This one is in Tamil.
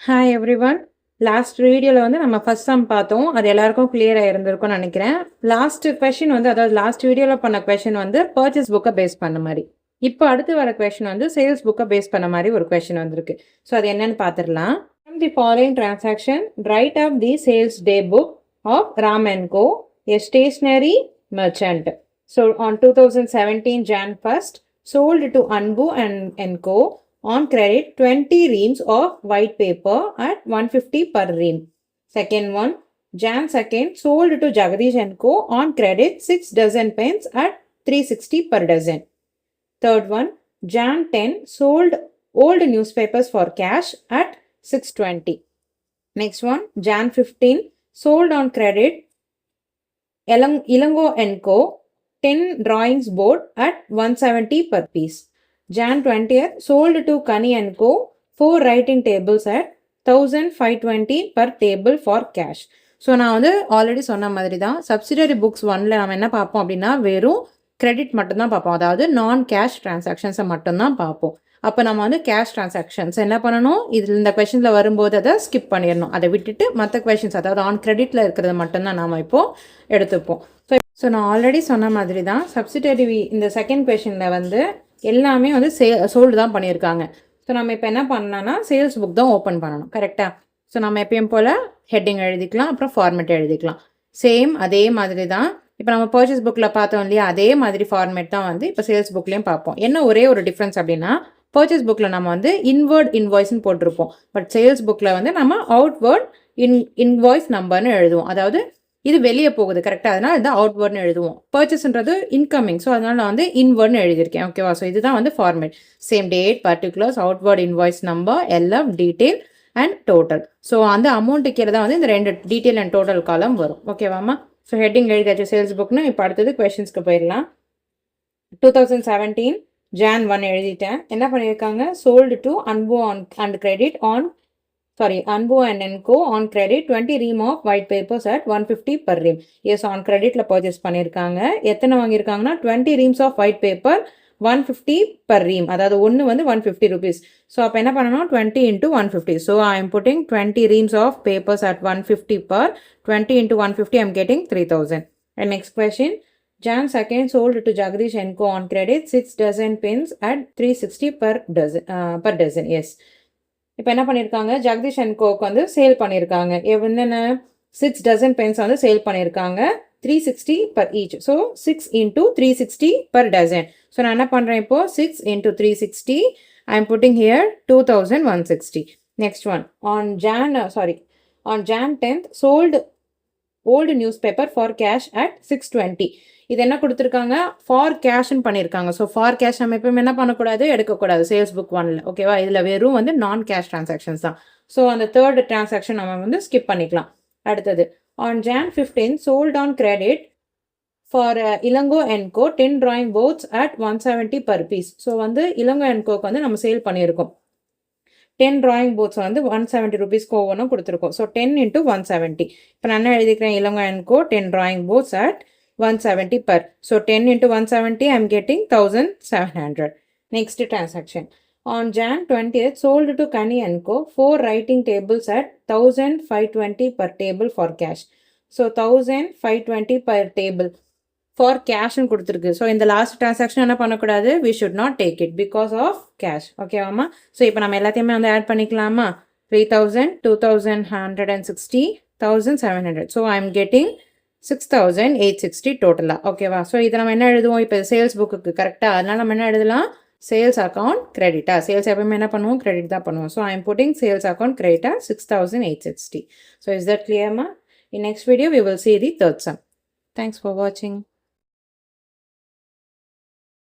Hi everyone. லாஸ்ட் வீடியோவில் வந்து நம்ம ஃபர்ஸ்ட் சம் பார்த்தோம். அது எல்லாருக்கும் கிளியராக இருந்திருக்கும்னு நினைக்கிறேன். லாஸ்ட் கொஷின் வந்து அதாவது லாஸ்ட் வீடியோவில் பண்ண கொஷின் வந்து பர்ச்சேஸ் புக்கை பேஸ் பண்ண மாதிரி. இப்போ அடுத்து வர கொஷின் வந்து சேல்ஸ் புக்கை பேஸ் பண்ண மாதிரி ஒரு கொஷின் வந்திருக்கு. ஸோ அது என்னன்னு பார்த்துடலாம். From the following transaction, write up the sales day book of Ram & Co, a stationery merchant. So on 2017 Jan 1st, sold to Anbu and Co on credit 20 reams of white paper at 150 per ream. Second one, Jan 2nd, sold to Jagadish & Co on credit 6 dozen pens at 360 per dozen. Third one, Jan 10, sold old newspapers for cash at 620. Next one, Jan 15, sold on credit Ilango & Co 10 drawings board at 170 per piece. Jan 20th, sold to Kani & Co 4 writing tables at 1520 per table for cash. So நான் வந்து ஆல்ரெடி சொன்ன மாதிரி தான் சப்சிடரி புக்ஸ் 1ல் நம்ம என்ன பார்ப்போம் அப்படின்னா வெறும் கிரெடிட் மட்டும்தான் பார்ப்போம். அதாவது நான் கேஷ் டிரான்சாக்ஷன்ஸை மட்டும்தான் பார்ப்போம். அப்போ நம்ம வந்து கேஷ் டிரான்சாக்ஷன்ஸ் என்ன பண்ணணும், இதில் இந்த கொஷினில் வரும்போது அதை ஸ்கிப் பண்ணிடணும். அதை விட்டுட்டு மற்ற கொஷின்ஸ் அதாவது ஆன் கிரெடிட்டில் இருக்கிறது மட்டும்தான் நாம் இப்போது எடுத்துப்போம். ஸோ நான் ஆல்ரெடி சொன்ன மாதிரி தான் சப்சிடரி இந்த செகண்ட் கொஷினில் வந்து எல்லாமே வந்து சோல்டு தான் பண்ணியிருக்காங்க. ஸோ நம்ம இப்போ என்ன பண்ணலாம்னா சேல்ஸ் புக் தான் ஓப்பன் பண்ணணும். கரெக்டாக? ஸோ நம்ம எப்பயும் போல் ஹெட்டிங் எழுதிக்கலாம், அப்புறம் ஃபார்மேட் எழுதிக்கலாம். சேம் அதே மாதிரி தான் இப்போ நம்ம பர்ச்சேஸ் புக்கில் பார்த்தோம் இல்லையா, அதே மாதிரி ஃபார்மேட் தான் வந்து இப்போ சேல்ஸ் புக்லேயும் பார்ப்போம். என்ன ஒரே ஒரு டிஃப்ரென்ஸ் அப்படின்னா பர்ச்சேஸ் புக்கில் நம்ம வந்து இன்வேர்ட் இன்வாய்ஸ்ன்னு போட்டிருப்போம். பட் சேல்ஸ் புக்கில் வந்து நம்ம அவுட்வேர்ட் இன்வாய்ஸ் நம்பர்னு எழுதுவோம். அதாவது இது வெளியே போகுது. கரெக்டாக? அதனால் இது அவுட்வேர்ட்னு எழுதுவோம். பர்ச்சேஸ்ன்றது இன்கமிங். ஸோ அதனால் நான் வந்து இன்வேர்ட்னு எழுதியிருக்கேன். ஓகேவா? ஸோ இதுதான் வந்து format. Same date, particulars, outward invoice number, LF, detail and total. So அந்த அமௌண்ட்டு கீழே தான் வந்து இந்த ரெண்டு டீட்டெயில் அண்ட் டோட்டல் காலம் வரும். ஓகேவாம்மா? ஸோ ஹெட்டிங் எழுதியாச்சு சேல்ஸ் புக்னு. இப்போ அடுத்தது கொஷின்ஸ்க்கு போயிடலாம். 2017 Jan 1 எழுதிட்டேன். என்ன பண்ணியிருக்காங்க, sold to Anbu and credit on Anbu and Co on credit 20 ream of white papers at 150 per ream. Yes, on creditல purchase பண்ணியிருக்காங்க. எத்தனை வாங்கியிருக்காங்கன்னா 20 reams of white paper 150 per ream. அதாவது ஒன்று வந்து 150 rupees. ஸோ அப்போ என்ன பண்ணணும், 20 into 150. So I am putting 20 reams of papers at 150 per 20 into 150. I am getting 3000. And next question, Jan 2nd, sold to Jagadish & Co on credit 6 dozen pens at 360 per dozen. Yes. இப்போ என்ன பண்ணியிருக்காங்க, ஜெகதீஷ் அண்ட் கோக்கு வந்து சேல் பண்ணியிருக்காங்க. என்னென்ன 6 dozen பென்ஸ் வந்து சேல் பண்ணியிருக்காங்க 360 per each. So 6 into 360 per dozen. So நான் என்ன பண்ணுறேன் இப்போது 6 into 360 I am putting here 2160. Next one, on Jan 10th, sold old newspaper for cash at 620. இது என்ன கொடுத்துருக்காங்க, ஃபார் கேஷ்ன்னு பண்ணியிருக்காங்க. ஸோ ஃபார் கேஷ் நம்ம எப்பவுமே என்ன பண்ணக்கூடாது, எடுக்கக்கூடாது சேல்ஸ் புக் 1ல். ஓகேவா? இதில் வெறும் வந்து நான் கேஷ் டிரான்சாக்ஷன்ஸ் தான். ஸோ அந்த தேர்ட் டிரான்சாக்ஷன் நம்ம வந்து ஸ்கிப் பண்ணிக்கலாம். அடுத்தது, on Jan 15 sold on credit for Elango and co 10 drawing boards at 170 per piece. So வந்து இளங்கோ அண்ட் கோக்கு வந்து நம்ம சேல் பண்ணியிருக்கோம். 10 drawing boards வந்து 170 rupeesக்கு ஒவ்வொன்றும் கொடுத்துருக்கோம். So 10 into 170. இப்போ நான் என்ன எழுதிக்கிறேன், Elango and co 10 drawing boards at 170 per. So 10 into 170, I am getting 1700. Next transaction. On Jan 20th, sold to Kani & Co 4 writing tables at 1520 per table for cash. So 1520 per table for cash ன்னு கொடுத்துருக்கு. ஸோ இந்த லாஸ்ட் டிரான்சாக்ஷன் என்ன பண்ணக்கூடாது, we should not take it because of cash. ஓகேவாம்மா? ஸோ இப்போ நம்ம எல்லாத்தையுமே வந்து ஆட் பண்ணிக்கலாமா, 3000, 2160, 1700. ஸோ I am getting 6860 டோட்டலாக. ஓகேவா? ஸோ இதை நம்ம என்ன எழுதுவோம், இப்போ சேல்ஸ் புக்குக்கு கரெக்டாக. அதனால் நம்ம என்ன எழுதலாம், சேல்ஸ் அக்கௌண்ட் கிரெடிட்டா. சேல்ஸ் எப்பவுமே என்ன பண்ணுவோம், கிரெடிட் தான் பண்ணுவோம். So I am putting sales account கிரெடிட்டா 6860. ஸோ இஸ் தட் கிளியர்மா? In next video we will see the third sum. Thanks for watching.